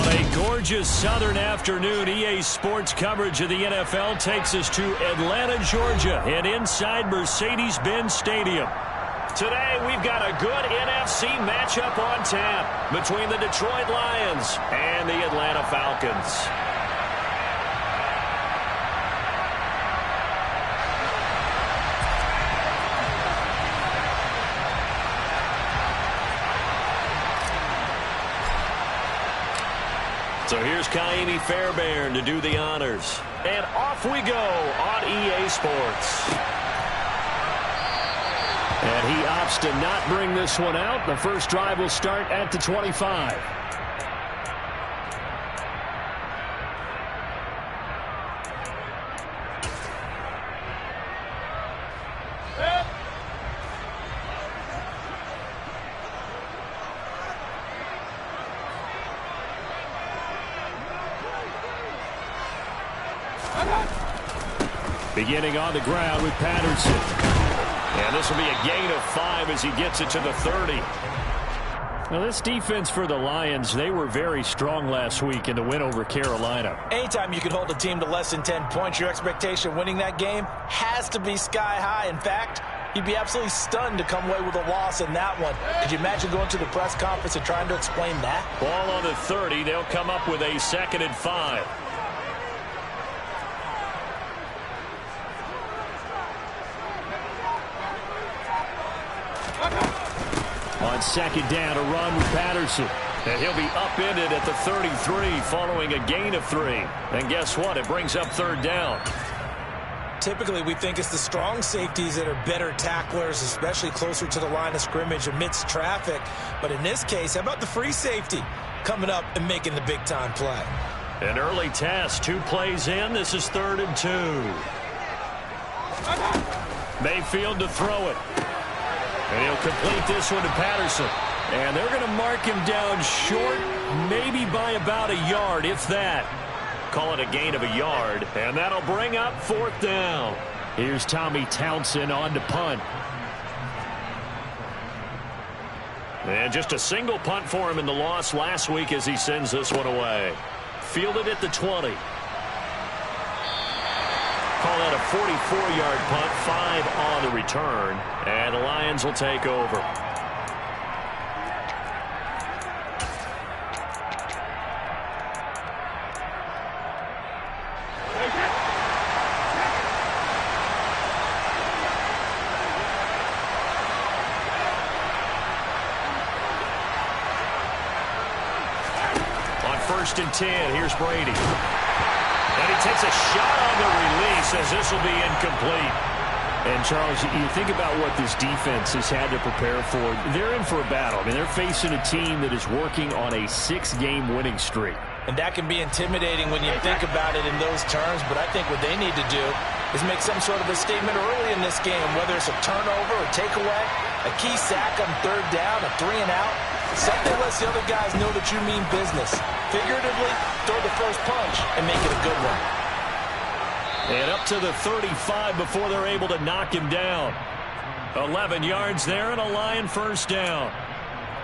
A gorgeous southern afternoon. EA Sports coverage of the NFL takes us to Atlanta, Georgia, and inside Mercedes-Benz Stadium. Today, we've got a good NFC matchup on tap between the Detroit Lions and the Atlanta Falcons. So here's Kaimi Fairbairn to do the honors. And off we go on EA Sports. And he opts to not bring this one out. The first drive will start at the 25. Beginning on the ground with Patterson. And this will be a gain of 5 as he gets it to the 30. Now, this defense for the Lions, they were very strong last week in the win over Carolina. Anytime you can hold a team to less than 10 points, your expectation of winning that game has to be sky high. In fact, you'd be absolutely stunned to come away with a loss in that one. Could you imagine going to the press conference and trying to explain that? Ball on the 30. They'll come up with a 2nd and 5. On 2nd down, a run with Patterson. And he'll be upended at the 33 following a gain of 3. And guess what? It brings up 3rd down. Typically, we think it's the strong safeties that are better tacklers, especially closer to the line of scrimmage amidst traffic. But in this case, how about the free safety coming up and making the big-time play? An early test. 2 plays in. This is 3rd and 2. Mayfield to throw it. And he'll complete this one to Patterson. And they're going to mark him down short, maybe by about a yard, if that. Call it a gain of a yard. And that'll bring up 4th down. Here's Tommy Townsend on to punt. And just a single punt for him in the loss last week as he sends this one away. Fielded at the 20. Call that a 44-yard punt, 5 on the return, and the Lions will take over. On 1st and 10, here's Brady. And he takes a shot on the release as this will be incomplete. And, Charles, you think about what this defense has had to prepare for. They're in for a battle. I mean, they're facing a team that is working on a 6-game winning streak. And that can be intimidating when you think about it in those terms. But I think what they need to do is make some sort of a statement early in this game, whether it's a turnover or takeaway, a key sack on 3rd down, a 3 and out. Something lets the other guys know that you mean business. Figuratively, throw the first punch and make it a good one. And up to the 35 before they're able to knock him down. 11 yards there and a Lion 1st down.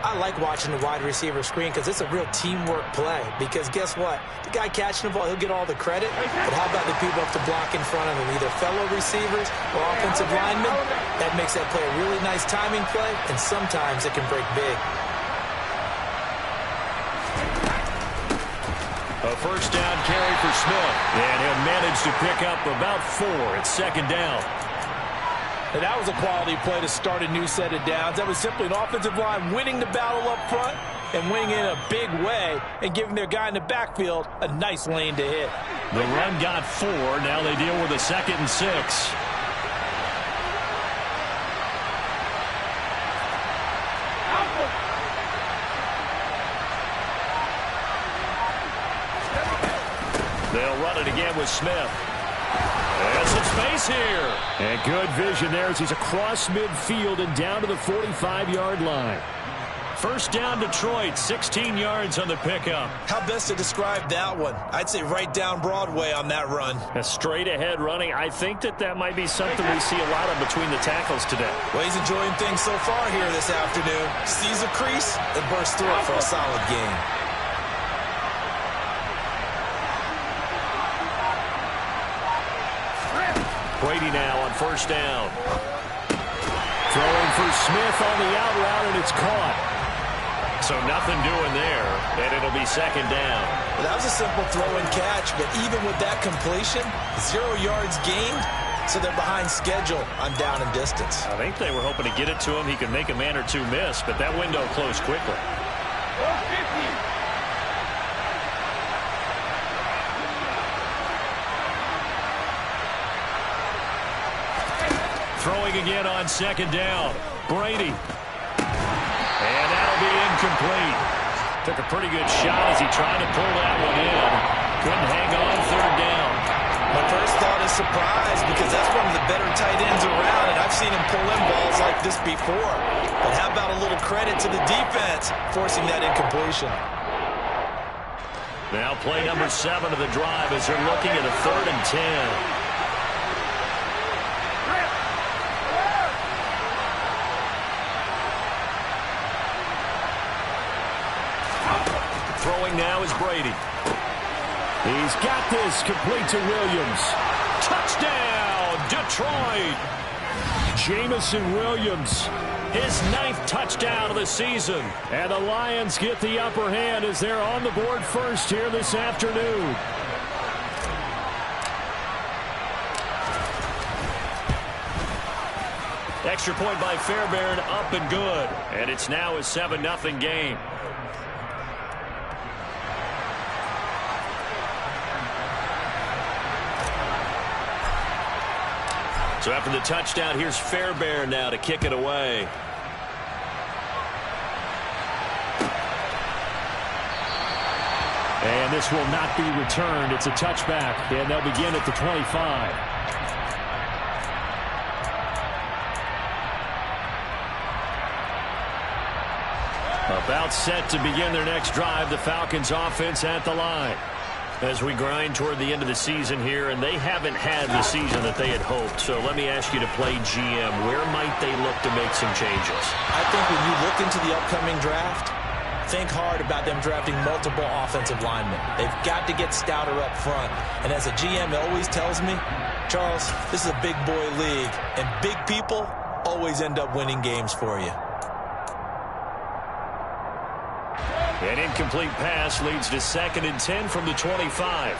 I like watching the wide receiver screen because it's a real teamwork play. Because guess what? The guy catching the ball, he'll get all the credit. But how about the people up to block in front of him, either fellow receivers or offensive linemen? That makes that play a really nice timing play, and sometimes it can break big. A 1st down carry for Smith. And he'll manage to pick up about 4 at 2nd down. And that was a quality play to start a new set of downs. That was simply an offensive line winning the battle up front and winning in a big way and giving their guy in the backfield a nice lane to hit. The run got 4. Now they deal with a 2nd and 6. They'll run it again with Smith. There's some space here. And good vision there as he's across midfield and down to the 45-yard line. 1st down Detroit, 16 yards on the pickup. How best to describe that one? I'd say right down Broadway on that run. A straight ahead running. I think that might be something we see a lot of between the tackles today. Well, he's enjoying things so far here this afternoon. Sees a crease and bursts through it for a solid gain. first down. Throwing for Smith on the out route, and it's caught. So nothing doing there, and it'll be second down. Well, that was a simple throw and catch, but even with that completion, 0 yards gained, so they're behind schedule on down and distance. I think they were hoping to get it to him. He could make a man or two miss, but that window closed quickly. Throwing again on second down. Brady. And that'll be incomplete. Took a pretty good shot as he tried to pull that one in. Couldn't hang on third down. My first thought is surprise, because that's one of the better tight ends around, and I've seen him pull in balls like this before. But how about a little credit to the defense forcing that incompletion? Now play number 7 of the drive as they're looking at a 3rd and 10. Throwing now is Brady. He's got this, complete to Williams. Touchdown, Detroit. Jamison Williams, his 9th touchdown of the season. And the Lions get the upper hand as they're on the board first here this afternoon. Extra point by Fairbairn, up and good. And it's now a 7-0 game. So after the touchdown, here's Fairbairn now to kick it away. And this will not be returned. It's a touchback, and they'll begin at the 25. About set to begin their next drive, the Falcons offense at the line. As we grind toward the end of the season here, and they haven't had the season that they had hoped. So let me ask you to play GM. Where might they look to make some changes? I think when you look into the upcoming draft, think hard about them drafting multiple offensive linemen. They've got to get stouter up front. And as a GM always tells me, Charles, this is a big boy league, and big people always end up winning games for you. An incomplete pass leads to 2nd and 10 from the 25.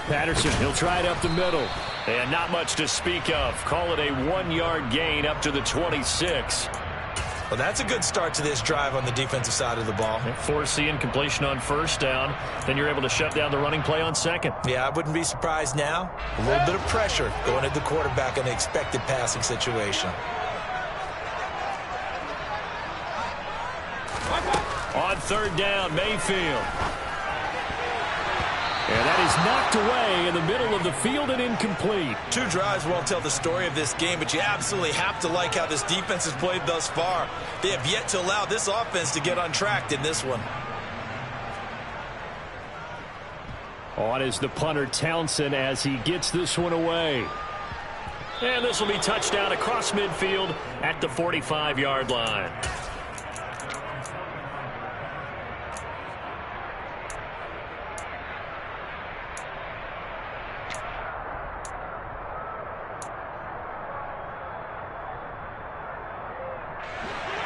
Patterson, he'll try it up the middle. And not much to speak of. Call it a 1-yard gain up to the 26. Well, that's a good start to this drive on the defensive side of the ball. Force the incompletion on first down. Then you're able to shut down the running play on second. Yeah, I wouldn't be surprised now. A little bit of pressure going at the quarterback in an expected passing situation. On 3rd down, Mayfield. And that is knocked away in the middle of the field and incomplete. 2 drives won't tell the story of this game, but you absolutely have to like how this defense has played thus far. They have yet to allow this offense to get untracked in this one. On is the punter Townsend as he gets this one away. And this will be touchdown across midfield at the 45-yard line.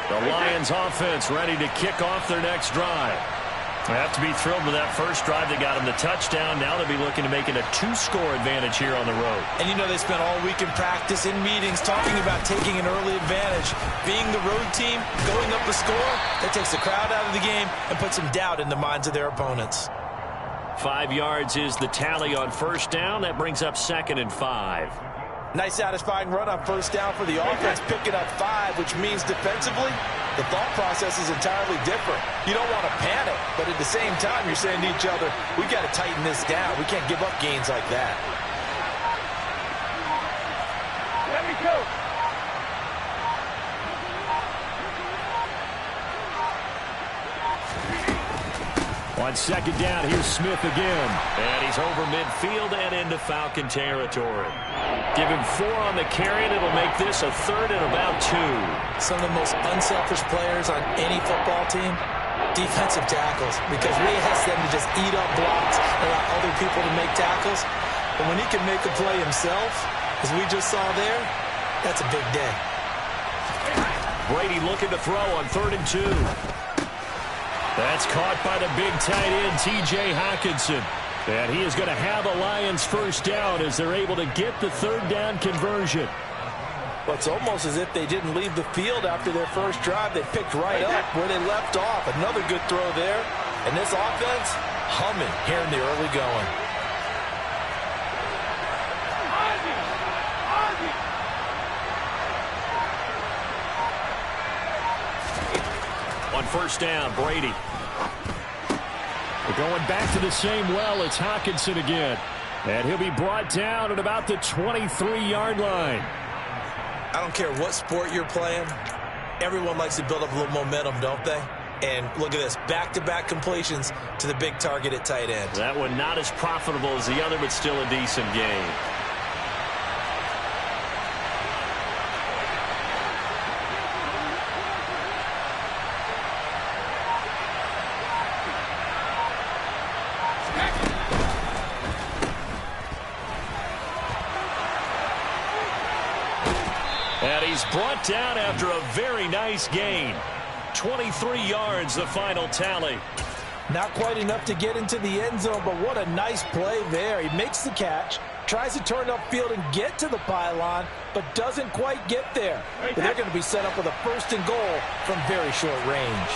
The Lions offense ready to kick off their next drive. They have to be thrilled with that first drive that got them the touchdown. Now they'll be looking to make it a 2-score advantage here on the road. And you know they spent all week in practice, in meetings, talking about taking an early advantage. Being the road team, going up a score, that takes the crowd out of the game and puts some doubt in the minds of their opponents. 5 yards is the tally on first down. That brings up 2nd and 5. Nice satisfying run on first down for the offense, picking up 5, which means defensively, the thought process is entirely different. You don't want to panic, but at the same time, you're saying to each other, we got to tighten this down. We can't give up gains like that. Let me go. On second down, here's Smith again. And he's over midfield and into Falcon territory. Give him 4 on the carry, and it'll make this a 3rd and about 2. Some of the most unselfish players on any football team, defensive tackles, because we ask them to just eat up blocks and allow other people to make tackles. But when he can make a play himself, as we just saw there, that's a big day. Brady looking to throw on 3rd and 2. That's caught by the big tight end, T.J. Hockenson. And he is going to have a Lions first down as they're able to get the 3rd down conversion. Well, it's almost as if they didn't leave the field after their first drive. They picked right up where they left off. Another good throw there. And this offense, humming here in the early going. On first down, Brady. We're going back to the same well. It's Hockenson again. And he'll be brought down at about the 23-yard line. I don't care what sport you're playing. Everyone likes to build up a little momentum, don't they? And look at this, back-to-back completions to the big target at tight end. That one not as profitable as the other, but still a decent game. And he's brought down after a very nice gain. 23 yards, the final tally. Not quite enough to get into the end zone, but what a nice play there. He makes the catch, tries to turn upfield and get to the pylon, but doesn't quite get there. But they're going to be set up with a 1st and goal from very short range.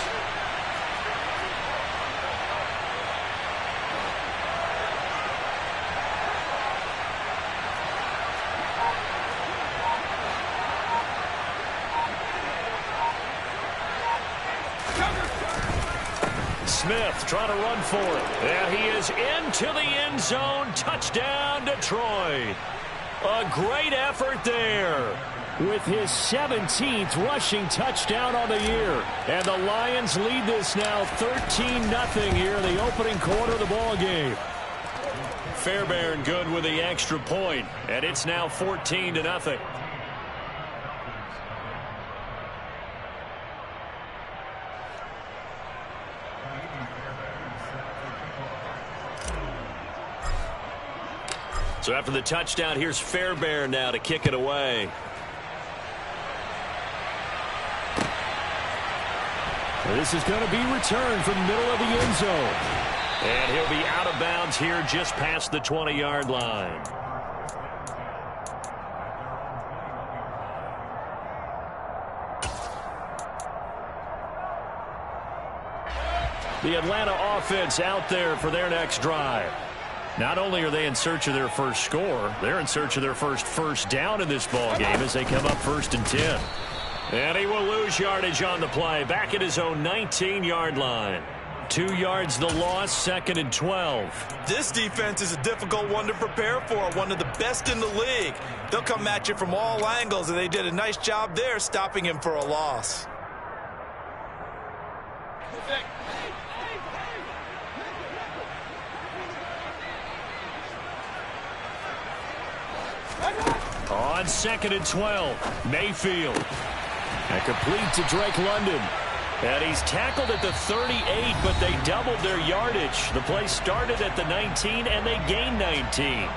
Smith trying to run for it. And he is into the end zone. Touchdown, Detroit. A great effort there with his 17th rushing touchdown on the year. And the Lions lead this now 13-0 here in the opening quarter of the ball game. Fairbairn good with the extra point, and it's now 14-0. So after the touchdown, here's Fairbairn now to kick it away. This is going to be returned from the middle of the end zone. And he'll be out of bounds here just past the 20-yard line. The Atlanta offense out there for their next drive. Not only are they in search of their first score, they're in search of their first down in this ball game as they come up 1st and 10. And he will lose yardage on the play, back at his own 19-yard line. 2 yards the loss, 2nd and 12. This defense is a difficult one to prepare for, one of the best in the league. They'll come at you from all angles, and they did a nice job there stopping him for a loss. On 2nd and 12, Mayfield. And complete to Drake London. And he's tackled at the 38, but they doubled their yardage. The play started at the 19, and they gained 19.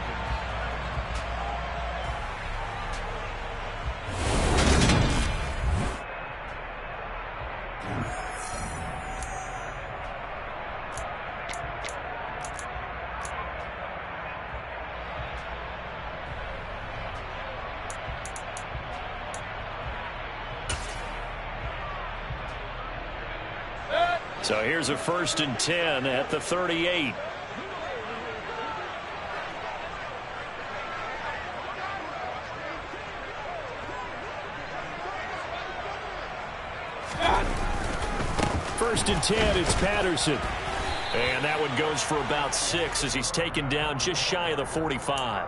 So here's a 1st and 10 at the 38. First and 10, it's Patterson. And that one goes for about 6 as he's taken down just shy of the 45.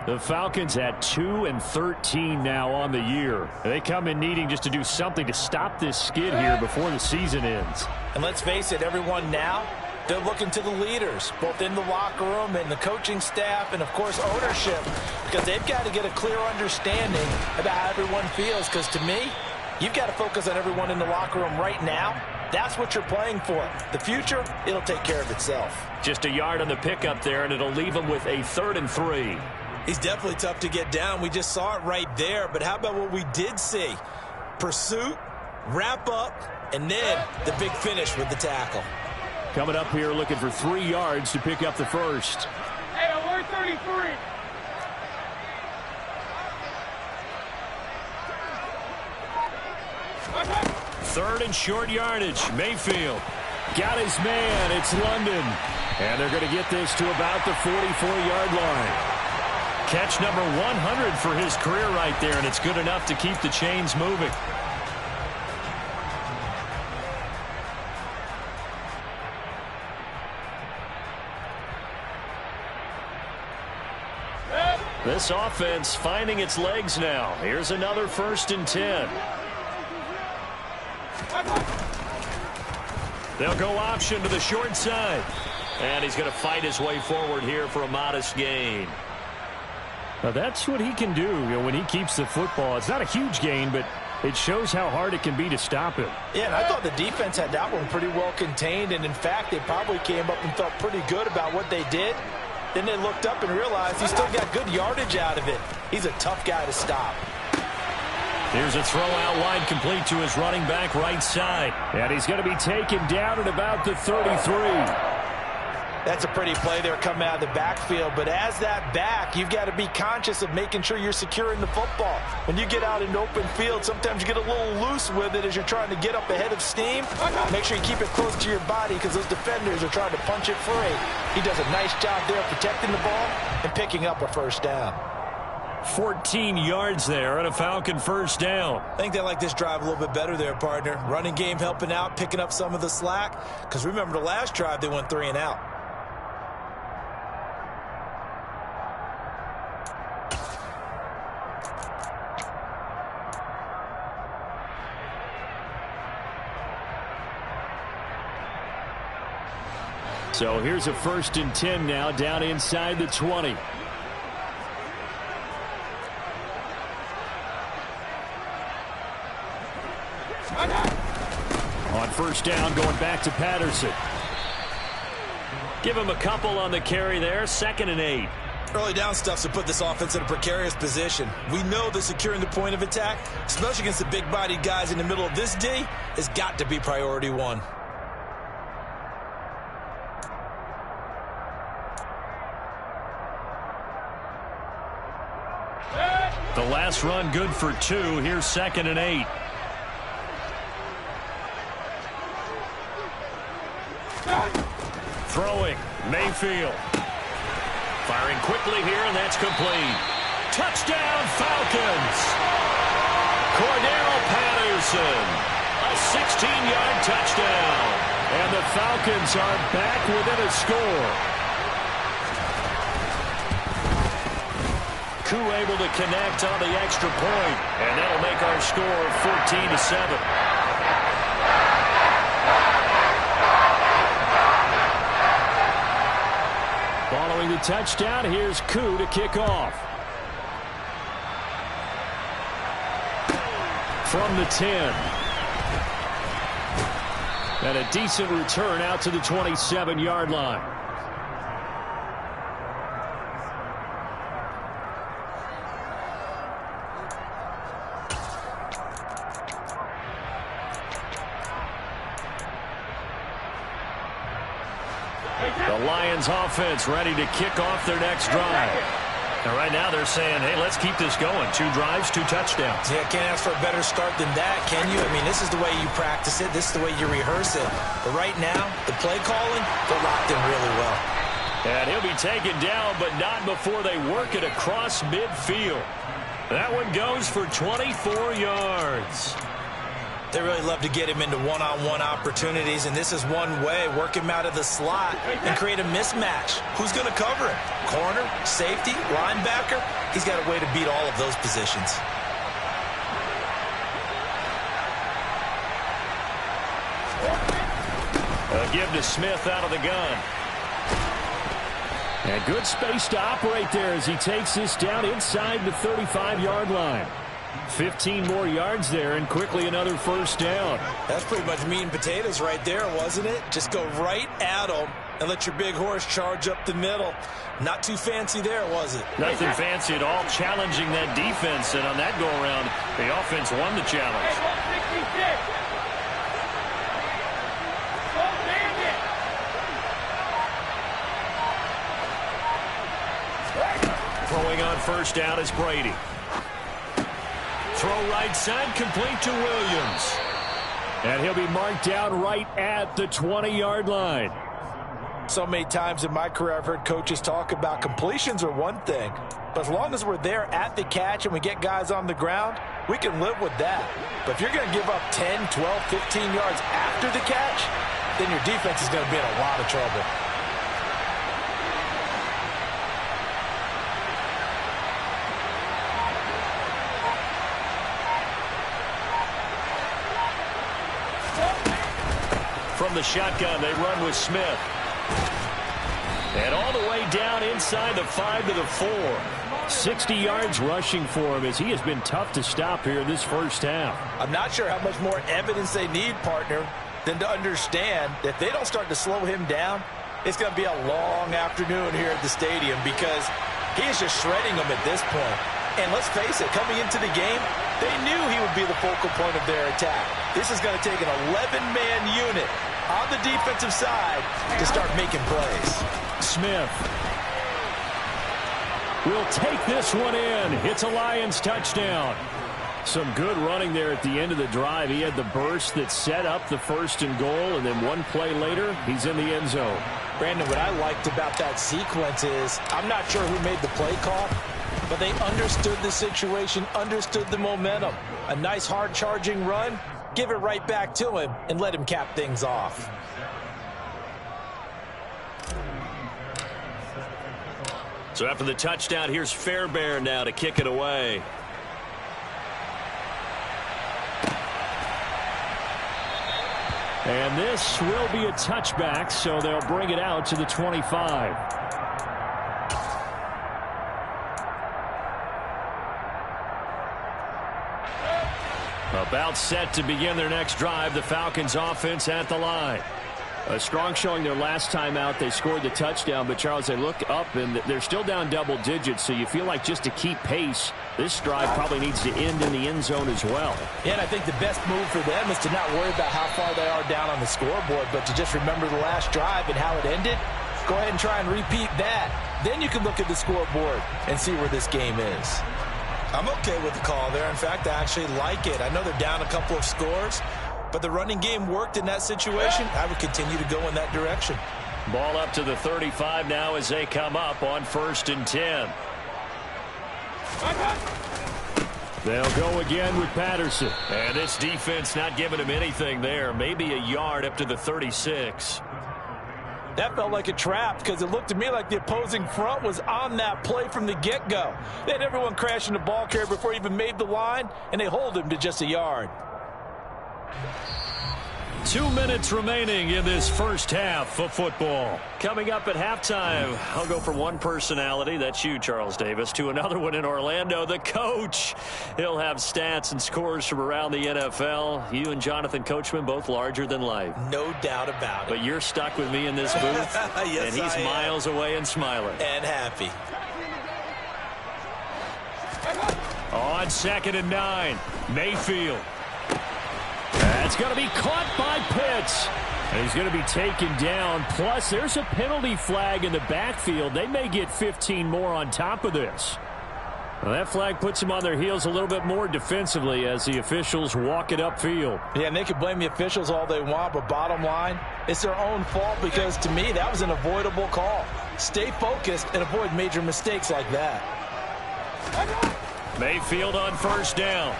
The Falcons at 2-13 now on the year. They come in needing just to do something to stop this skid here before the season ends. And let's face it, everyone now They're looking to the leaders, both in the locker room and the coaching staff and, of course, ownership, because they've got to get a clear understanding about how everyone feels, because to me, you've got to focus on everyone in the locker room right now. That's what you're playing for. The future, it'll take care of itself. Just a yard on the pickup there, and it'll leave him with a 3rd and 3. He's definitely tough to get down. We just saw it right there, but how about what we did see? Pursuit, wrap up, and then the big finish with the tackle. Coming up here looking for 3 yards to pick up the first. Hey, alert 33. Third and short yardage. Mayfield got his man. It's London. And they're going to get this to about the 44-yard line. Catch number 100 for his career right there, and it's good enough to keep the chains moving. This offense finding its legs now. Here's another 1st and 10. They'll go option to the short side. And he's going to fight his way forward here for a modest gain. Now that's what he can do, when he keeps the football. It's not a huge gain, but it shows how hard it can be to stop him. Yeah, and I thought the defense had that one pretty well contained. And, in fact, they probably came up and felt pretty good about what they did. Then they looked up and realized he still got good yardage out of it. He's a tough guy to stop. Here's a throw out wide complete to his running back right side. And he's going to be taken down at about the 33. That's a pretty play there coming out of the backfield. But as that back, you've got to be conscious of making sure you're securing the football. When you get out in open field, sometimes you get a little loose with it as you're trying to get up ahead of steam. Make sure you keep it close to your body because those defenders are trying to punch it free. He does a nice job there protecting the ball and picking up a 1st down. 14 yards there and a Falcon 1st down. I think they like this drive a little bit better there, partner. Running game helping out, picking up some of the slack. Because remember the last drive, they went 3 and out. So here's a 1st and 10 now down inside the 20. On 1st down, going back to Patterson. Give him a couple on the carry there. 2nd and 8. Early down stuff to put this offense in a precarious position. We know that securing the point of attack, especially against the big-bodied guys in the middle of this D, has got to be priority 1. The last run good for 2. Here's 2nd and 8. Throwing, Mayfield. Firing quickly here, and that's complete. Touchdown, Falcons! Cordell Patterson, a 16-yard touchdown. And the Falcons are back within a score. Koo able to connect on the extra point, and that'll make our score 14-7. Following the touchdown, here's Koo to kick off. From the 10. And a decent return out to the 27-yard line. The Lions offense ready to kick off their next drive. And right now they're saying, hey, let's keep this going. 2 drives, 2 touchdowns. Yeah, can't ask for a better start than that, can you? I mean, this is the way you practice it. This is the way you rehearse it. But right now, the play calling, they're locked in really well. And he'll be taken down, but not before they work it across midfield. That one goes for 24 yards. They really love to get him into one-on-one opportunities, and this is one way. Work him out of the slot and create a mismatch. Who's going to cover him? Corner, safety, linebacker? He's got a way to beat all of those positions. A give to Smith out of the gun. And good space to operate there as he takes this down inside the 35-yard line. 15 more yards there, and quickly another first down. That's pretty much meat and potatoes right there, wasn't it? Just go right at them and let your big horse charge up the middle. Not too fancy there, was it? Nothing fancy at all, challenging that defense, and on that go-around, the offense won the challenge. Throwing on first down is Brady. Throw right side, complete to Williams. And he'll be marked down right at the 20-yard line. So many times in my career I've heard coaches talk about completions are one thing, but as long as we're there at the catch and we get guys on the ground, we can live with that. But if you're going to give up 10, 12, 15 yards after the catch, then your defense is going to be in a lot of trouble. From the shotgun, they run with Smith. And all the way down inside the 5 to the 4. 60 yards rushing for him as he has been tough to stop here this first half. I'm not sure how much more evidence they need, partner, than to understand that if they don't start to slow him down, it's going to be a long afternoon here at the stadium because he is just shredding them at this point. And let's face it, coming into the game, they knew he would be the focal point of their attack. This is going to take an 11-man unit on the defensive side to start making plays. Smith will take this one in. It's a Lions touchdown. Some good running there at the end of the drive. He had the burst that set up the 1st and goal, and then one play later, he's in the end zone. Brandon, what I liked about that sequence is I'm not sure who made the play call, but they understood the situation, understood the momentum. A nice hard-charging run, give it right back to him, and let him cap things off. So after the touchdown, here's Fairbairn now to kick it away. And this will be a touchback, so they'll bring it out to the 25. About set to begin their next drive, the Falcons offense at the line. A strong showing their last time out. They scored the touchdown, but Charles, they look up and they're still down double digits, so you feel like just to keep pace, this drive probably needs to end in the end zone as well. Yeah, and I think the best move for them is to not worry about how far they are down on the scoreboard, but to just remember the last drive and how it ended. Go ahead and try and repeat that. Then you can look at the scoreboard and see where this game is. I'm okay with the call there. In fact, I actually like it. I know they're down a couple of scores, but the running game worked in that situation. I would continue to go in that direction. Ball up to the 35 now as they come up on 1st and 10. They'll go again with Patterson. And this defense not giving him anything there. Maybe a yard up to the 36. That felt like a trap because it looked to me like the opposing front was on that play from the get-go. They had everyone crashing the ball carrier before he even made the line, and they hold him to just a yard. 2 minutes remaining in this first half of football. Coming up at halftime, I'll go from one personality, that's you, Charles Davis, to another one in Orlando, the coach. He'll have stats and scores from around the NFL. You and Jonathan Coachman, both larger than life. No doubt about it. But you're stuck with me in this booth, yes, and he's miles away and smiling. And happy. On 2nd and 9, Mayfield. That's going to be caught by Pitts. And he's going to be taken down. Plus, there's a penalty flag in the backfield. They may get 15 more on top of this. Well, that flag puts them on their heels a little bit more defensively as the officials walk it upfield. Yeah, and they can blame the officials all they want, but bottom line, it's their own fault because, to me, that was an avoidable call. Stay focused and avoid major mistakes like that. Mayfield on 1st down.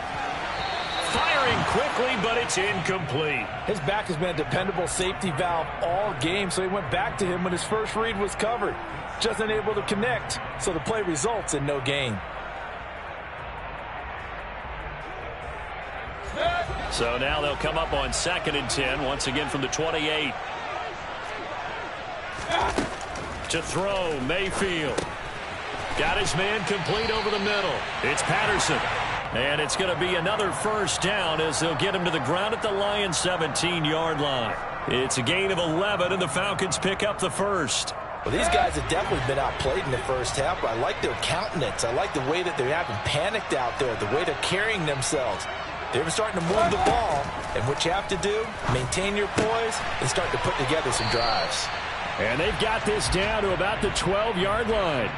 Firing quickly, but it's incomplete. His back has been a dependable safety valve all game, so he went back to him when his first read was covered. Just unable to connect, so the play results in no gain. So now they'll come up on 2nd and 10, once again from the 28. To throw, Mayfield. Got his man complete over the middle. It's Patterson. And it's going to be another first down as they'll get him to the ground at the Lions' 17-yard line. It's a gain of 11, and the Falcons pick up the first. Well, these guys have definitely been outplayed in the first half, but I like their countenance. I like the way that they haven't panicked out there, the way they're carrying themselves. They're starting to move the ball, and what you have to do, maintain your poise and start to put together some drives. And they've got this down to about the 12-yard line.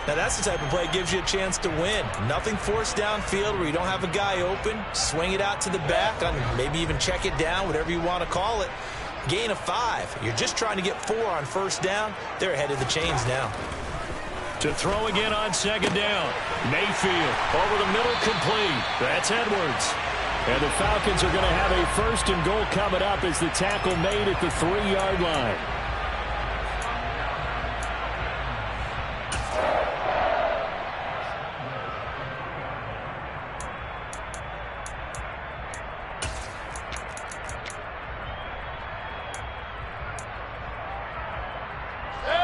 Now, that's the type of play that gives you a chance to win. Nothing forced downfield where you don't have a guy open. Swing it out to the back, maybe even check it down, whatever you want to call it. Gain of 5. You're just trying to get 4 on first down. They're ahead of the chains now. To throw again on second down. Mayfield over the middle, complete. That's Edwards. And the Falcons are going to have a first and goal coming up as the tackle made at the 3-yard line.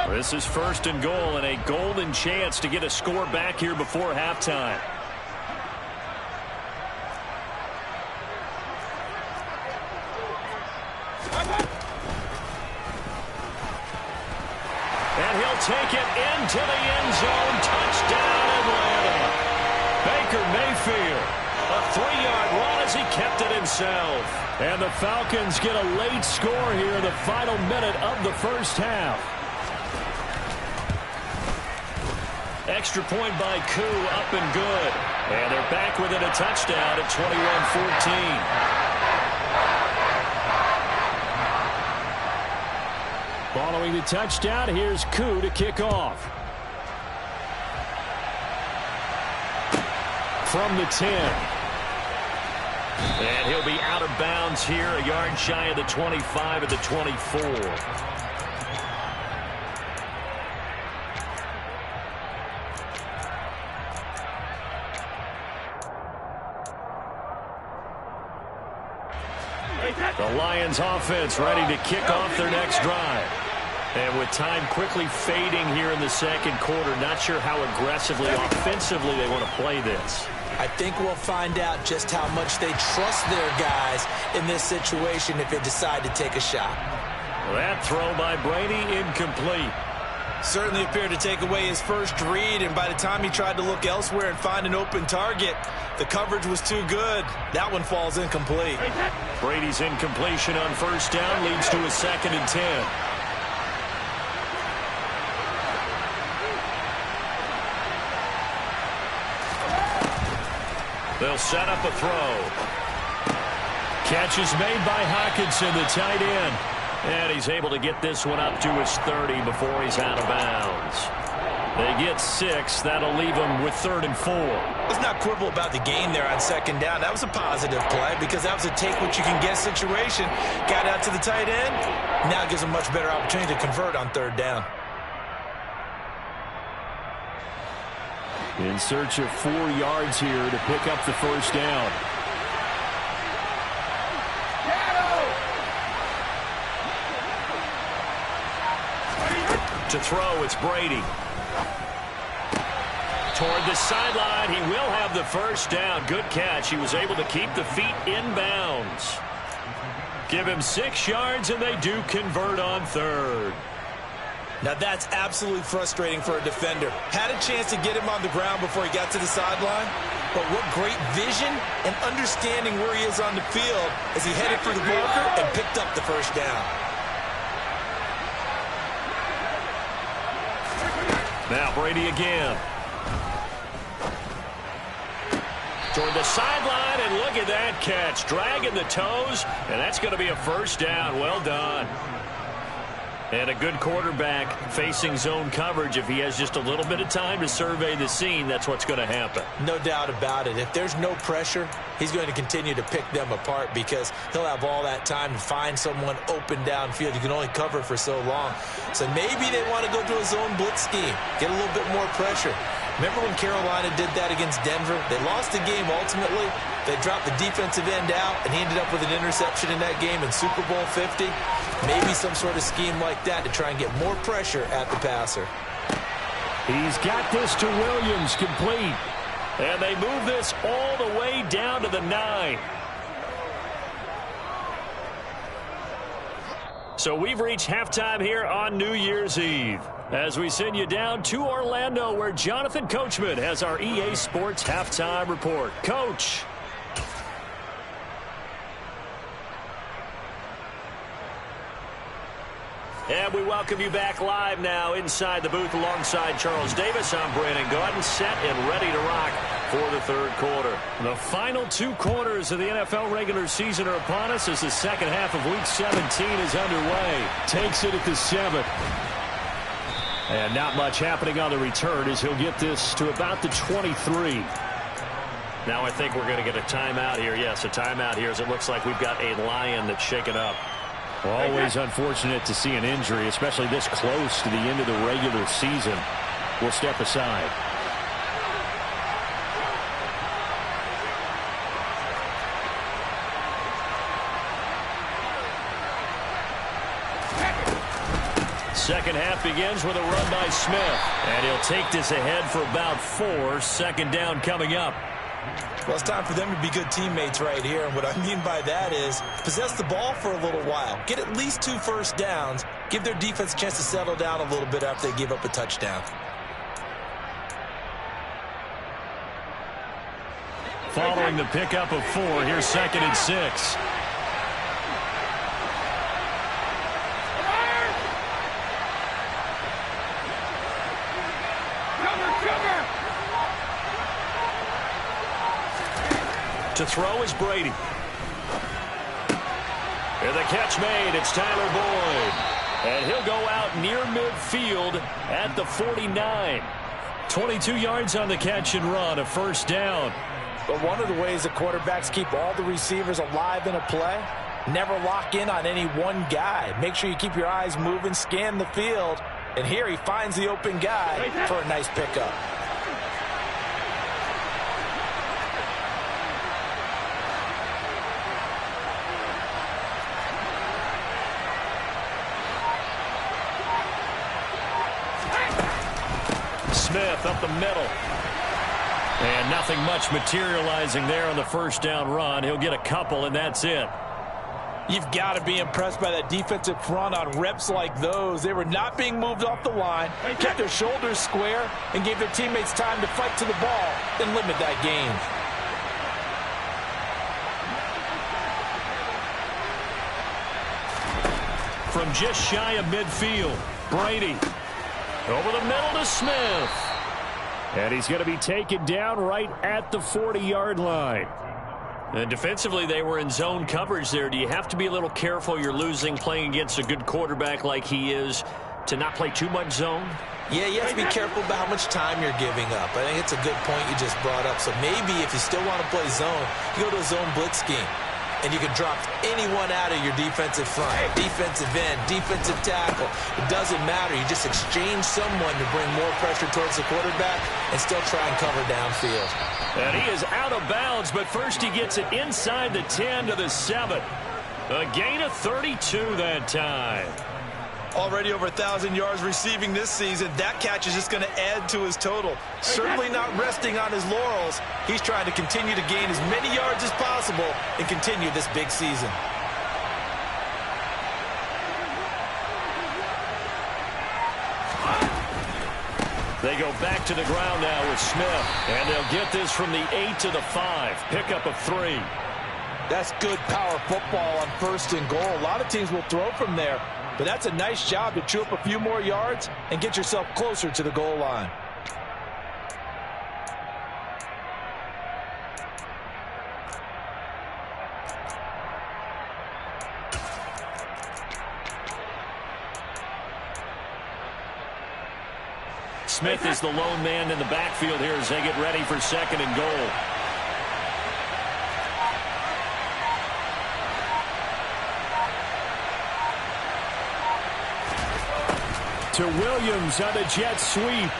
This is first and goal and a golden chance to get a score back here before halftime. And he'll take it into the end zone. Touchdown, Atlanta. Baker Mayfield, a 3-yard run as he kept it himself. And the Falcons get a late score here in the final minute of the first half. Extra point by Koo, up and good. And they're back within a touchdown at 21-14. Following the touchdown, here's Koo to kick off. From the 10. And he'll be out of bounds here, a yard shy of the 25 at the 24. The Lions offense ready to kick off their next drive. And with time quickly fading here in the second quarter, not sure how aggressively, offensively they want to play this. I think we'll find out just how much they trust their guys in this situation if they decide to take a shot. That throw by Brady, incomplete. Certainly appeared to take away his first read, and by the time he tried to look elsewhere and find an open target, the coverage was too good. That one falls incomplete. Brady's incompletion on first down leads to a 2nd and 10. They'll set up a throw. Catch is made by Hockenson, the tight end. And he's able to get this one up to his 30 before he's out of bounds. They get 6. That'll leave them with 3rd and 4. Let's not quibble about the gain there on second down. That was a positive play because that was a take-what-you-can-get situation. Got out to the tight end. Now gives them much better opportunity to convert on 3rd down. In search of 4 yards here to pick up the first down. To throw, it's Brady. Toward the sideline, he will have the first down. Good catch. He was able to keep the feet in bounds. Give him 6 yards, and they do convert on 3rd. Now that's absolutely frustrating for a defender. Had a chance to get him on the ground before he got to the sideline, but what great vision and understanding where he is on the field as he headed for the marker and picked up the first down. Now Brady again. Toward the sideline, and look at that catch. Dragging the toes, and that's going to be a first down. Well done. And a good quarterback facing zone coverage. If he has just a little bit of time to survey the scene, that's what's going to happen. No doubt about it. If there's no pressure, he's going to continue to pick them apart because he'll have all that time to find someone open downfield. You can only cover for so long. So maybe they want to go to a zone blitz scheme, get a little bit more pressure. Remember when Carolina did that against Denver? They lost the game ultimately. They dropped the defensive end out, and he ended up with an interception in that game in Super Bowl 50. Maybe some sort of scheme like that to try and get more pressure at the passer. He's got this to Williams, complete. And they move this all the way down to the 9. So we've reached halftime here on New Year's Eve, as we send you down to Orlando, where Jonathan Coachman has our EA Sports Halftime Report. Coach. And we welcome you back live now inside the booth alongside Charles Davis. I'm Brandon Gaudin, set and ready to rock for the third quarter. The final 2 quarters of the NFL regular season are upon us as the second half of Week 17 is underway. Takes it at the 7. And not much happening on the return as he'll get this to about the 23. Now I think we're going to get a timeout here. Yes, a timeout here as it looks like we've got a Lion that's shaken up. Well, always unfortunate to see an injury, especially this close to the end of the regular season. We'll step aside. Second half begins with a run by Smith. And he'll take this ahead for about 4. Second down coming up. Well, it's time for them to be good teammates right here. And what I mean by that is possess the ball for a little while. Get at least 2 first downs. Give their defense a chance to settle down a little bit after they give up a touchdown. Following the pickup of 4, here's 2nd and 6. To throw is Brady. And the catch made. It's Tyler Boyd. And he'll go out near midfield at the 49. 22 yards on the catch and run, a first down. But one of the ways the quarterbacks keep all the receivers alive in a play, never lock in on any one guy. Make sure you keep your eyes moving, scan the field. And here he finds the open guy for a nice pickup. Smith up the middle. And nothing much materializing there on the first down run. He'll get a couple, and that's it. You've got to be impressed by that defensive front on reps like those. They were not being moved off the line, kept their shoulders square, and gave their teammates time to fight to the ball and limit that gain. From just shy of midfield, Brady. Over the middle to Smith. And he's going to be taken down right at the 40-yard line. And defensively, they were in zone coverage there. Do you have to be a little careful? You're losing playing against a good quarterback like he is to not play too much zone? Yeah, you have to be careful about how much time you're giving up. I think it's a good point you just brought up. So maybe if you still want to play zone, you go to a zone blitz scheme. And you can drop anyone out of your defensive front, defensive end, defensive tackle. It doesn't matter. You just exchange someone to bring more pressure towards the quarterback and still try and cover downfield. And he is out of bounds, but first he gets it inside the 10 to the 7. A gain of 32 that time. Already over 1,000 yards receiving this season. That catch is just going to add to his total. Certainly not resting on his laurels. He's trying to continue to gain as many yards as possible and continue this big season. They go back to the ground now with Smith. And they'll get this from the 8 to the 5. Pickup of 3. That's good power football on 1st and goal. A lot of teams will throw from there. But that's a nice job to chew up a few more yards and get yourself closer to the goal line. Smith is the lone man in the backfield here as they get ready for 2nd and goal. To Williams on the jet sweep.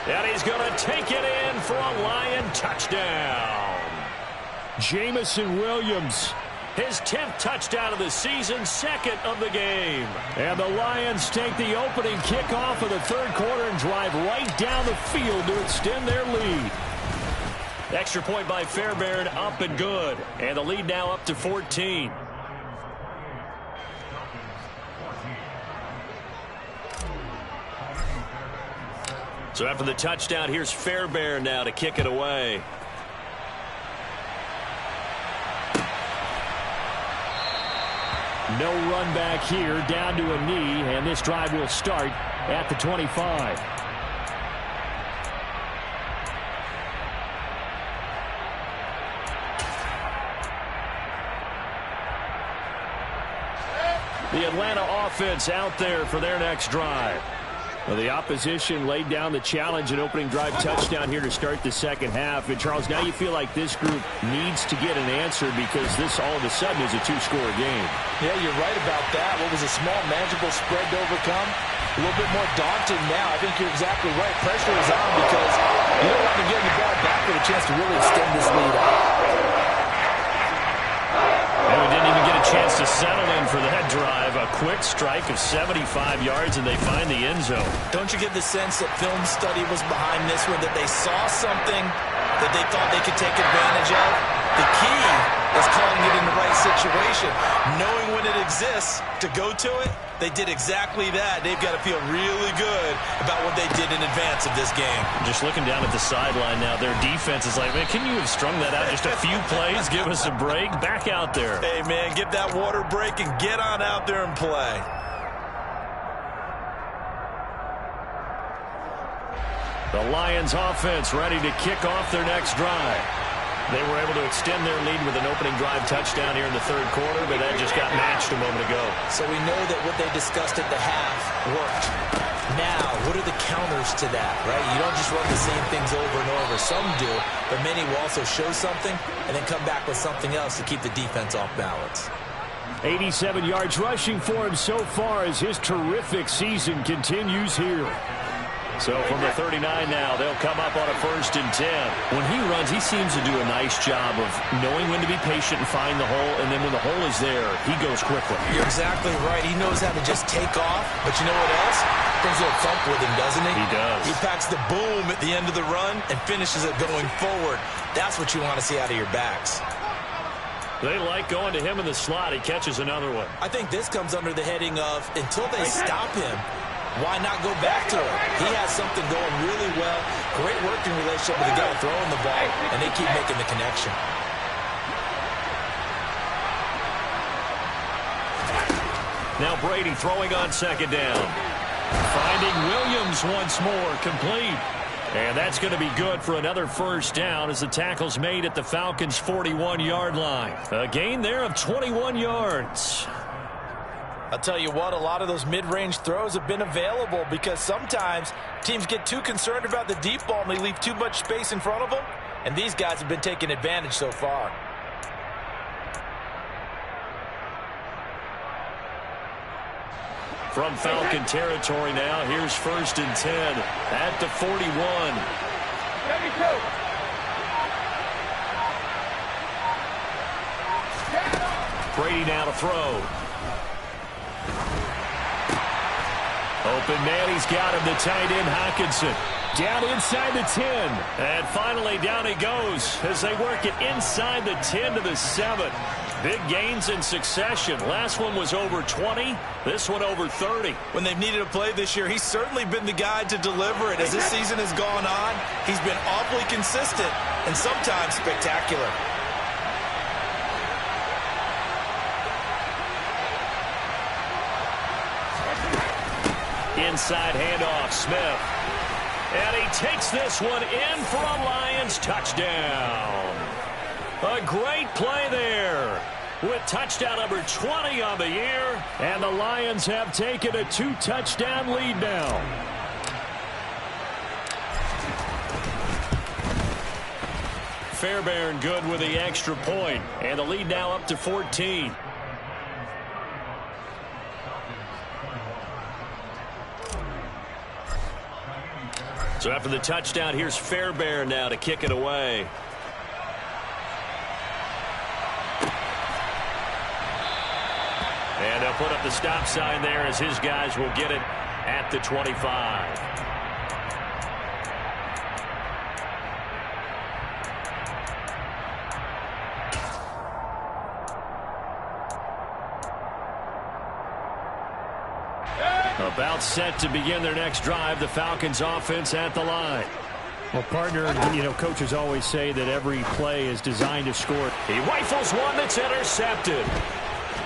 And he's going to take it in for a Lion touchdown. Jamison Williams. His 10th touchdown of the season, second of the game. And the Lions take the opening kickoff of the third quarter and drive right down the field to extend their lead. Extra point by Fairbairn, up and good. And the lead now up to 14. So after the touchdown, here's Fairbairn now to kick it away. No run back here, down to a knee, and this drive will start at the 25. The Atlanta offense out there for their next drive. Well, the opposition laid down the challenge and opening drive touchdown here to start the second half. And, Charles, now you feel like this group needs to get an answer because this all of a sudden is a two-score game. Yeah, you're right about that. What was a small, manageable spread to overcome? A little bit more daunting now. I think you're exactly right. Pressure is on because you don't want to give the ball back with a chance to really extend this lead out. And we didn't even get a chance to settle in for that drive. A quick strike of 75 yards, and they find the end zone. Don't you get the sense that film study was behind this one, that they saw something that they thought they could take advantage of? The key is calling it in the right situation. Knowing when it exists to go to it, they did exactly that. They've got to feel really good about what they did in advance of this game. Just looking down at the sideline now, their defense is like, man, can you have strung that out just a few plays? Give us a break. Back out there. Hey, man, get that water break and get on out there and play. The Lions offense ready to kick off their next drive. They were able to extend their lead with an opening drive touchdown here in the third quarter, but that just got matched a moment ago. So we know that what they discussed at the half worked. Now, what are the counters to that, right? You don't just run the same things over and over. Some do, but many will also show something and then come back with something else to keep the defense off balance. 87 yards rushing for him so far as his terrific season continues here. So from the 39 now, they'll come up on a 1st and 10. When he runs, he seems to do a nice job of knowing when to be patient and find the hole, and then when the hole is there, he goes quickly. You're exactly right. He knows how to just take off, but you know what else? Brings a little thump with him, doesn't he? He does. He packs the boom at the end of the run and finishes it going forward. That's what you want to see out of your backs. They like going to him in the slot. He catches another one. I think this comes under the heading of until they stop him, why not go back to him? He has something going really well. Great working relationship with the guy throwing the ball, and they keep making the connection. Now Brady throwing on second down. Finding Williams once more, complete. And that's going to be good for another first down as the tackle's made at the Falcons' 41-yard line. A gain there of 21 yards. I'll tell you what, a lot of those mid-range throws have been available because sometimes teams get too concerned about the deep ball and they leave too much space in front of them, and these guys have been taking advantage so far. From Falcon territory now, here's 1st and 10 at the 41. Brady now to throw. Open man, he's got him, the tight end Hockenson. Down inside the 10. And finally down he goes as they work it inside the 10 to the 7. Big gains in succession. Last one was over 20. This one over 30. When they've needed a play this year, he's certainly been the guy to deliver it. As this season has gone on, he's been awfully consistent and sometimes spectacular. Inside handoff, Smith. And he takes this one in for a Lions touchdown. A great play there with touchdown number 20 on the year. And the Lions have taken a 2-touchdown lead now. Fairbairn good with the extra point. And the lead now up to 14. So after the touchdown, here's Fairbairn now to kick it away. And they'll put up the stop sign there as his guys will get it at the 25. About set to begin their next drive. The Falcons offense at the line. Well, partner, coaches always say that every play is designed to score. He rifles one that's intercepted.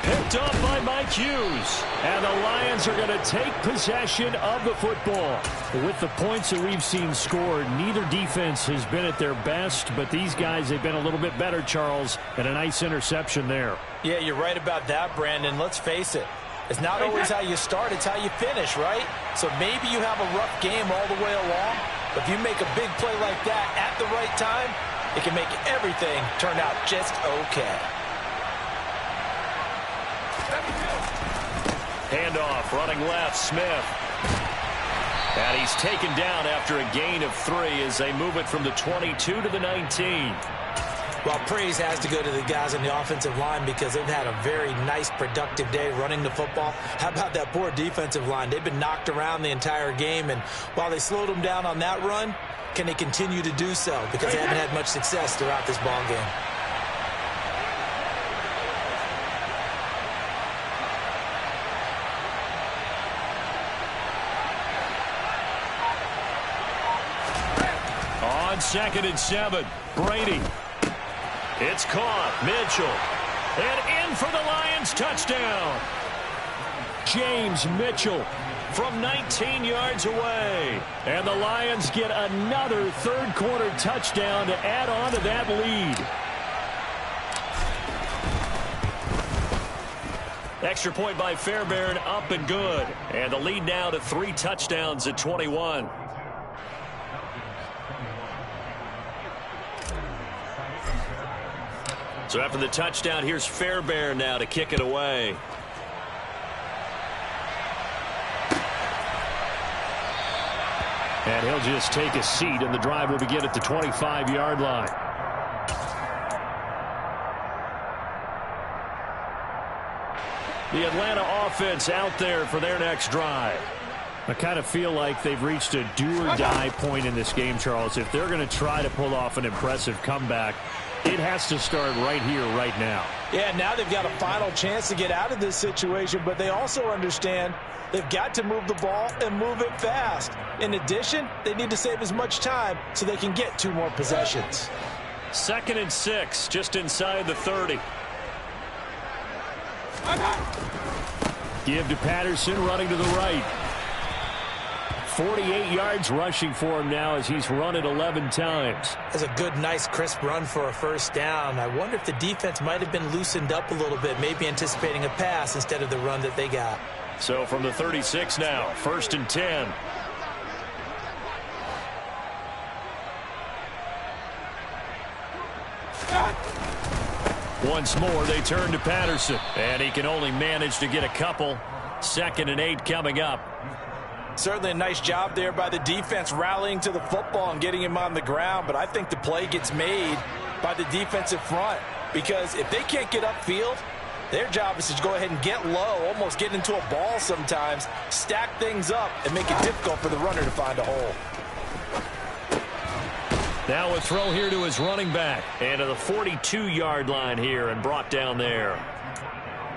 Picked up by Mike Hughes. And the Lions are going to take possession of the football. With the points that we've seen scored, neither defense has been at their best, but these guys, they've been a little bit better, Charles, and a nice interception there. Yeah, you're right about that, Brandon. Let's face it. It's not always how you start, it's how you finish, right? So maybe you have a rough game all the way along, but if you make a big play like that at the right time, it can make everything turn out just okay. Handoff, running left, Smith. And he's taken down after a gain of 3 as they move it from the 22 to the 19. Well, praise has to go to the guys on the offensive line because they've had a very nice, productive day running the football. How about that poor defensive line? They've been knocked around the entire game, and while they slowed them down on that run, can they continue to do so? Because they haven't had much success throughout this ball game. On 2nd and 7, Brady. It's caught. Mitchell. And in for the Lions. Touchdown. James Mitchell from 19 yards away. And the Lions get another third-quarter touchdown to add on to that lead. Extra point by Fairbairn, up and good. And the lead now to 3 touchdowns at 21. So after the touchdown, here's Fairbairn now to kick it away. And he'll just take a seat, and the drive will begin at the 25-yard line. The Atlanta offense out there for their next drive. I kind of feel like they've reached a do-or-die point in this game, Charles. If they're going to try to pull off an impressive comeback, it has to start right here, right now. Yeah, now they've got a final chance to get out of this situation, but they also understand they've got to move the ball and move it fast. In addition, they need to save as much time so they can get 2 more possessions. 2nd and 6, just inside the 30. Give to Patterson, running to the right. 48 yards rushing for him now as he's run it 11 times. That's a good, nice, crisp run for a first down. I wonder if the defense might have been loosened up a little bit, maybe anticipating a pass instead of the run that they got. So from the 36 now, 1st and 10. Once more, they turn to Patterson. And he can only manage to get a couple. 2nd and 8 coming up. Certainly a nice job there by the defense rallying to the football and getting him on the ground, but I think the play gets made by the defensive front because if they can't get upfield, their job is to go ahead and get low, almost get into a ball sometimes, stack things up, and make it difficult for the runner to find a hole. Now a throw here to his running back and to the 42-yard line here and brought down there.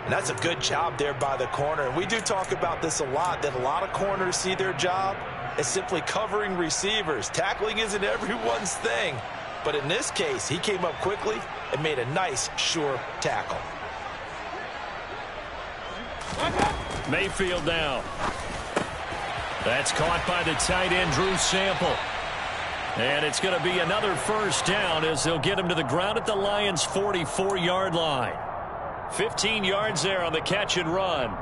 And that's a good job there by the corner. And we do talk about this a lot, that a lot of corners see their job as simply covering receivers. Tackling isn't everyone's thing. But in this case, he came up quickly and made a nice, sure tackle. Mayfield now. That's caught by the tight end, Drew Sample. And it's going to be another first down as they'll get him to the ground at the Lions' 44-yard line. 15 yards there on the catch and run.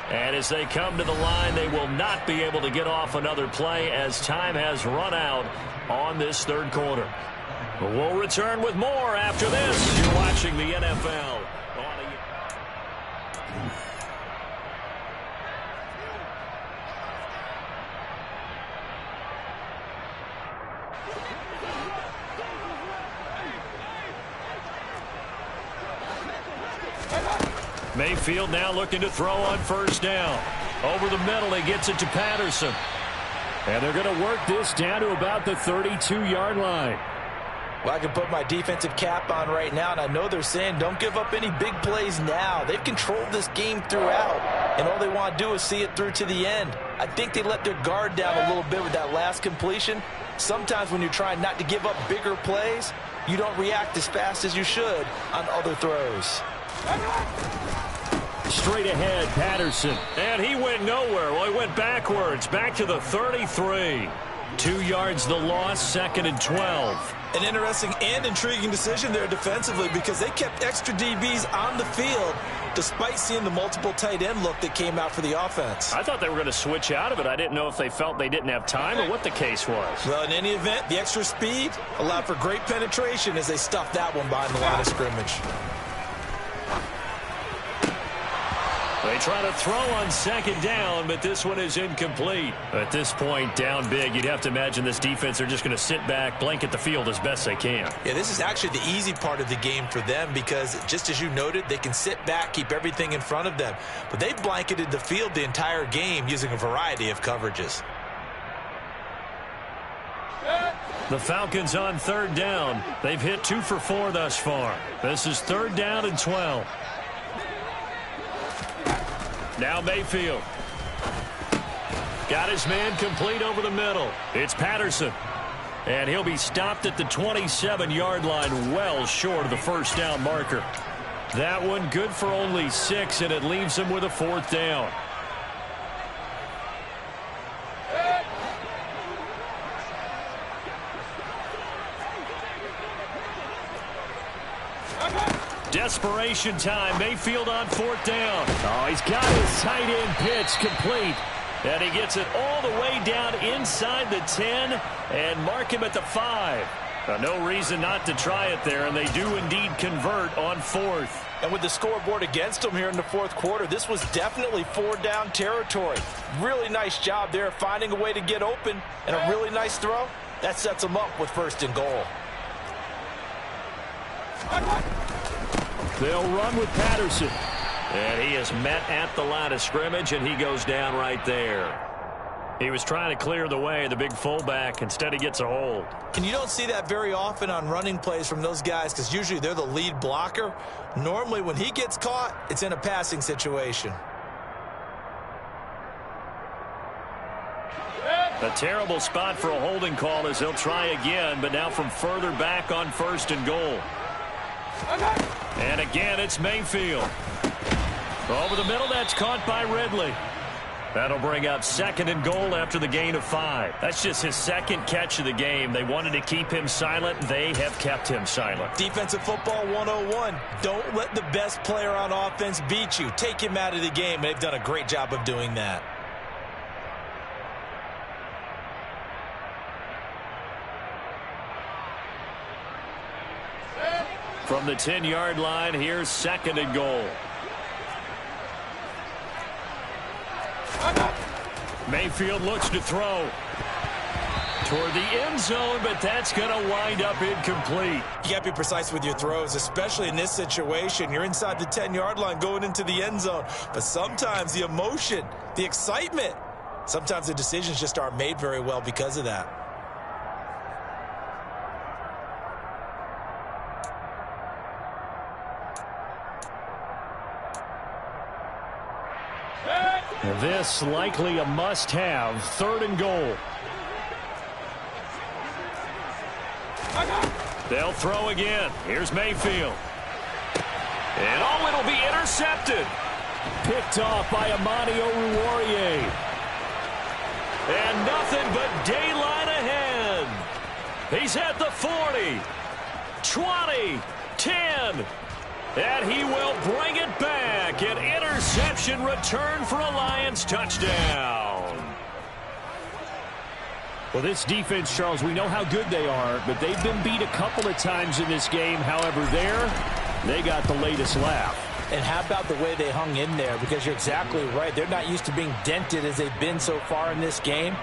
And as they come to the line, they will not be able to get off another play as time has run out on this third quarter. We'll return with more after this. You're watching the NFL. Mayfield now looking to throw on first down. Over the middle, he gets it to Patterson. And they're going to work this down to about the 32-yard line. Well, I can put my defensive cap on right now, and I know they're saying don't give up any big plays now. They've controlled this game throughout, and all they want to do is see it through to the end. I think they let their guard down a little bit with that last completion. Sometimes when you're trying not to give up bigger plays, you don't react as fast as you should on other throws. Straight ahead, Patterson. And he went nowhere. Well, he went backwards, back to the 33. 2 yards the loss, 2nd and 12. An interesting and intriguing decision there defensively because they kept extra DBs on the field despite seeing the multiple tight end look that came out for the offense. I thought they were going to switch out of it. I didn't know if they felt they didn't have time or what the case was. Well, in any event, the extra speed allowed for great penetration as they stuffed that one behind the line of scrimmage. They try to throw on 2nd down, but this one is incomplete. At this point, down big, you'd have to imagine this defense are just going to sit back, blanket the field as best they can. Yeah, this is actually the easy part of the game for them because, just as you noted, they can sit back, keep everything in front of them. But they blanketed the field the entire game using a variety of coverages. The Falcons on 3rd down. They've hit 2 for 4 thus far. This is 3rd down and 12. Now Mayfield. Got his man complete over the middle. It's Patterson. And he'll be stopped at the 27-yard line, well short of the first down marker. That one good for only 6, and it leaves him with a 4th down. Desperation time. Mayfield on 4th down. Oh, he's got his tight end pitch complete. And he gets it all the way down inside the 10 and mark him at the 5. No reason not to try it there, and they do indeed convert on 4th. And with the scoreboard against them here in the 4th quarter, this was definitely 4-down territory. Really nice job there finding a way to get open, and a really nice throw. That sets them up with 1st and goal. They'll run with Patterson. And he is met at the line of scrimmage, and he goes down right there. He was trying to clear the way, the big fullback. Instead, he gets a hold. And you don't see that very often on running plays from those guys because usually they're the lead blocker. Normally, when he gets caught, it's in a passing situation. A terrible spot for a holding call as they'll try again, but now from further back on 1st and goal. And again, it's Mayfield. Over the middle, that's caught by Ridley. That'll bring up 2nd and goal after the gain of 5. That's just his 2nd catch of the game. They wanted to keep him silent. They have kept him silent. Defensive football 101. Don't let the best player on offense beat you. Take him out of the game. They've done a great job of doing that. From the 10-yard line, here's 2nd and goal. Mayfield looks to throw toward the end zone, but that's going to wind up incomplete. You got to be precise with your throws, especially in this situation. You're inside the 10-yard line going into the end zone. But sometimes the emotion, the excitement, sometimes the decisions just aren't made very well because of that. This likely a must-have. 3rd and goal. They'll throw again. Here's Mayfield. And oh, it'll be intercepted. Picked off by Amani Oruwariye. And nothing but daylight ahead. He's at the 40, 20, 10. And he will bring it back. An interception return for a Lions touchdown. Well, this defense, Charles, we know how good they are, but they've been beat a couple of times in this game. However, they got the latest laugh. And how about the way they hung in there? Because you're exactly right. They're not used to being dented as they've been so far in this game.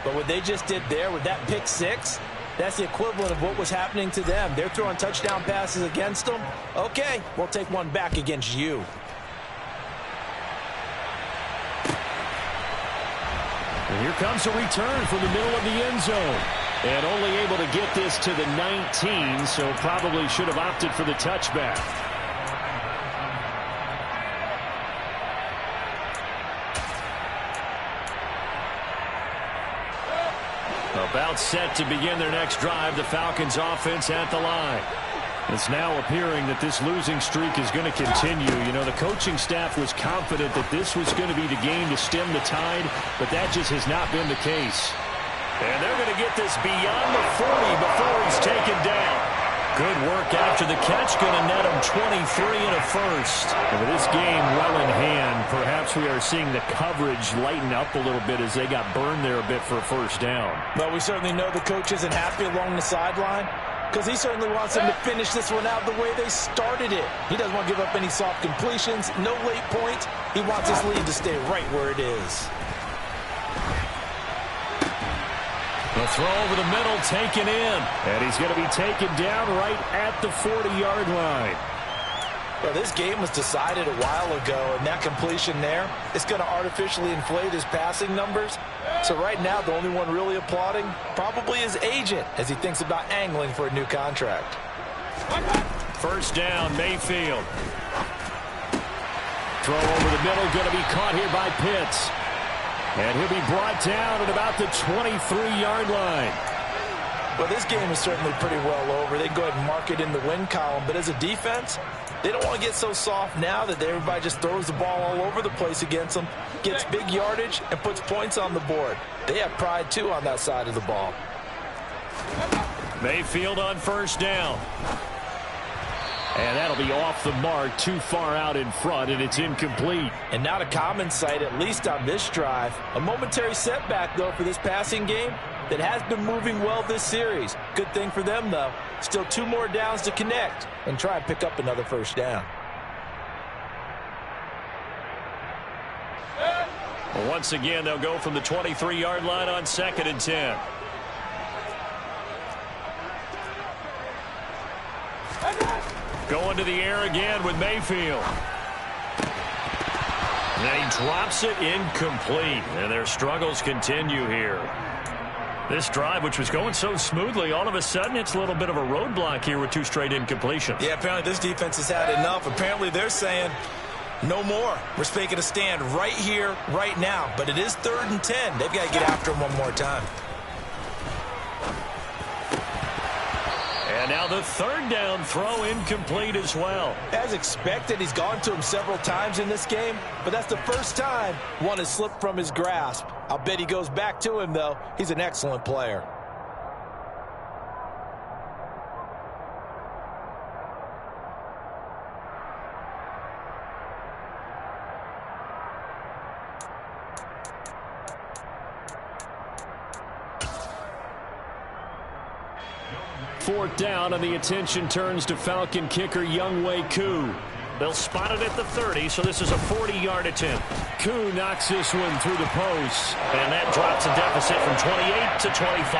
But what they just did there with that pick 6, That's the equivalent of what was happening to them. They're throwing touchdown passes against them. Okay, we'll take one back against you. And here comes a return from the middle of the end zone. And only able to get this to the 19, so probably should have opted for the touchback. About set to begin their next drive, the Falcons offense at the line. It's now appearing that this losing streak is going to continue. You know, the coaching staff was confident that this was going to be the game to stem the tide, but that just has not been the case. And they're going to get this beyond the 40 before he's taken down. Good work after the catch, going to net him 23 and a first. And with this game well in hand, perhaps we are seeing the coverage lighten up a little bit as they got burned there a bit for a first down. Well, we certainly know the coach isn't happy along the sideline because he certainly wants them to finish this one out the way they started it. He doesn't want to give up any soft completions, no late points. He wants his lead to stay right where it is. The throw over the middle, taken in. And he's going to be taken down right at the 40-yard line. Well, this game was decided a while ago, and that completion there, it's going to artificially inflate his passing numbers. So right now, the only one really applauding probably his agent as he thinks about angling for a new contract. First down, Mayfield. Throw over the middle, going to be caught here by Pitts. And he'll be brought down at about the 23-yard line. Well, this game is certainly pretty well over. They can go ahead and mark it in the win column. But as a defense, they don't want to get so soft now that everybody just throws the ball all over the place against them, gets big yardage, and puts points on the board. They have pride, too, on that side of the ball. Mayfield on first down. And that'll be off the mark, too far out in front, and it's incomplete. And not a common sight, at least on this drive. A momentary setback, though, for this passing game that has been moving well this series. Good thing for them, though. Still 2 more downs to connect and try and pick up another first down. Well, once again, they'll go from the 23-yard line on 2nd and 10. Going to the air again with Mayfield. And then he drops it incomplete. And their struggles continue here. This drive, which was going so smoothly, all of a sudden it's a little bit of a roadblock here with 2 straight incompletions. Yeah, apparently this defense has had enough. Apparently they're saying no more. We're taking a stand right here, right now. But it is 3rd and 10. They've got to get after him one more time. And now the 3rd down throw incomplete as well. As expected, he's gone to him several times in this game, but that's the first time one has slipped from his grasp. I'll bet he goes back to him, though. He's an excellent player. Fourth down, and the attention turns to Falcon kicker Younghoe Koo. They'll spot it at the 30, so this is a 40-yard attempt. Koo knocks this one through the post, and that drops a deficit from 28 to 25.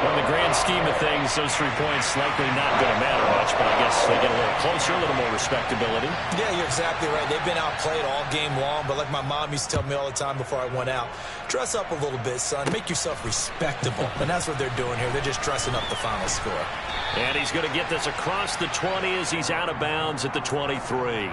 In the grand scheme of things, those 3 points likely not going to matter much, but I guess they get a little closer, a little more respectability. Yeah, you're exactly right. They've been outplayed all game long, but like my mom used to tell me all the time before I went out, dress up a little bit, son. Make yourself respectable. And that's what they're doing here. They're just dressing up the final score. And he's going to get this across the 20 as he's out of bounds at the 23.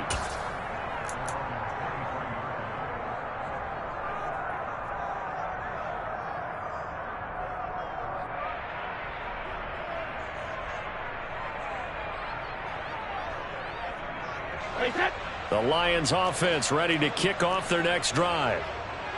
The Lions offense ready to kick off their next drive.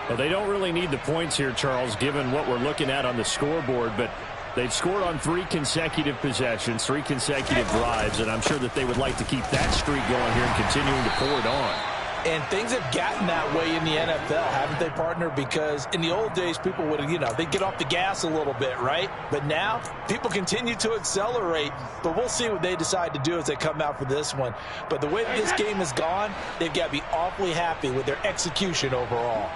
Well, they don't really need the points here, Charles, given what we're looking at on the scoreboard, but they've scored on 3 consecutive possessions, 3 consecutive drives, and I'm sure that they would like to keep that streak going here and continuing to pour it on. And things have gotten that way in the NFL, haven't they, partner? Because in the old days, people would, they'd get off the gas a little bit, right? But now, people continue to accelerate. But we'll see what they decide to do as they come out for this one. But the way that this game has gone, they've got to be awfully happy with their execution overall.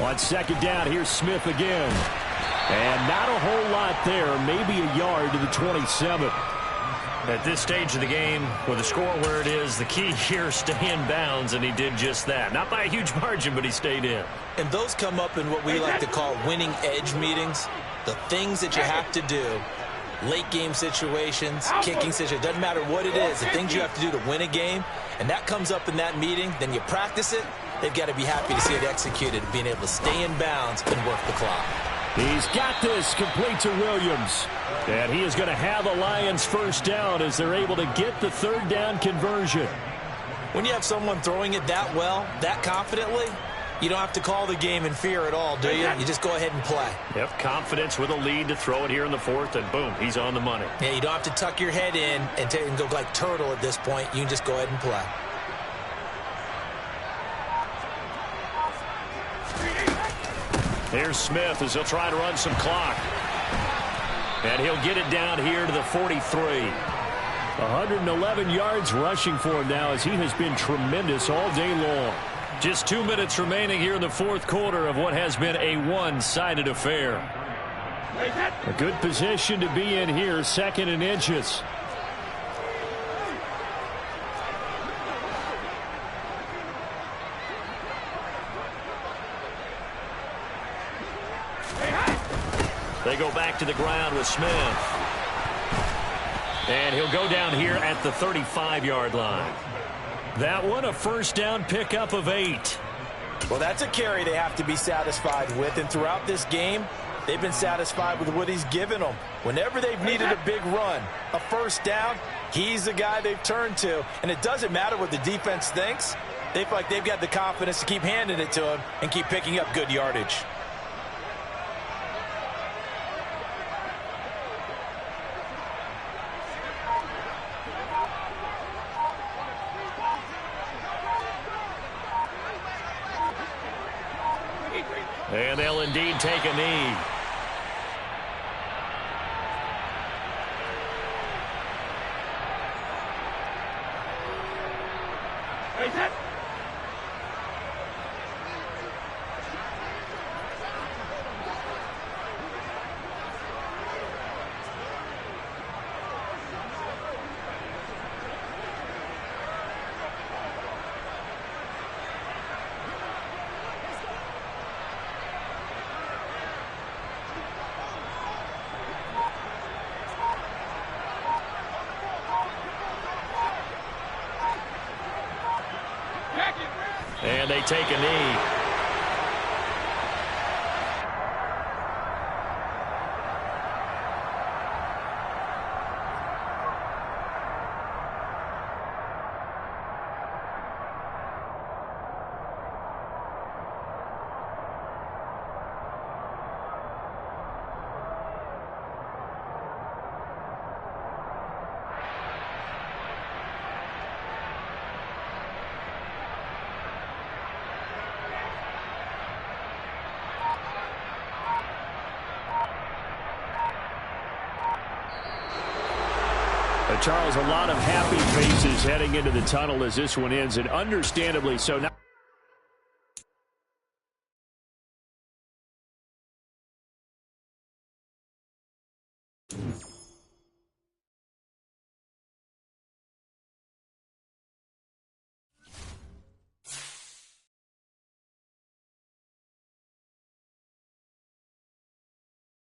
On second down, here's Smith again. And not a whole lot there, maybe a yard to the 27. At this stage of the game, with the score where it is, the key here is stay in bounds, and he did just that. Not by a huge margin, but he stayed in. And those come up in what we like to call winning edge meetings. The things that you have to do, late game situations, kicking situations, doesn't matter what it is, the things you have to do to win a game, and that comes up in that meeting, then you practice it, they've got to be happy to see it executed, being able to stay in bounds and work the clock. He's got this complete to Williams. And he is going to have the Lions first down as they're able to get the third down conversion. When you have someone throwing it that well, that confidently, you don't have to call the game in fear at all, do you? You just go ahead and play. Yep, confidence with a lead to throw it here in the fourth, and boom, he's on the money. Yeah, you don't have to tuck your head in and go like turtle at this point. You can just go ahead and play. Here's Smith as he'll try to run some clock. And he'll get it down here to the 43. 111 yards rushing for him now as he has been tremendous all day long. Just 2 minutes remaining here in the fourth quarter of what has been a one-sided affair. A good position to be in here, second and inches. They go back to the ground with Smith. And he'll go down here at the 35-yard line. That one a first down pickup of 8. Well, that's a carry they have to be satisfied with. And throughout this game, they've been satisfied with what he's given them. Whenever they've needed a big run, a first down, he's the guy they've turned to. And it doesn't matter what the defense thinks. They feel like they've got the confidence to keep handing it to him and keep picking up good yardage. And they'll indeed take a knee. And they take a knee. Charles, a lot of happy faces heading into the tunnel as this one ends, and understandably so. Now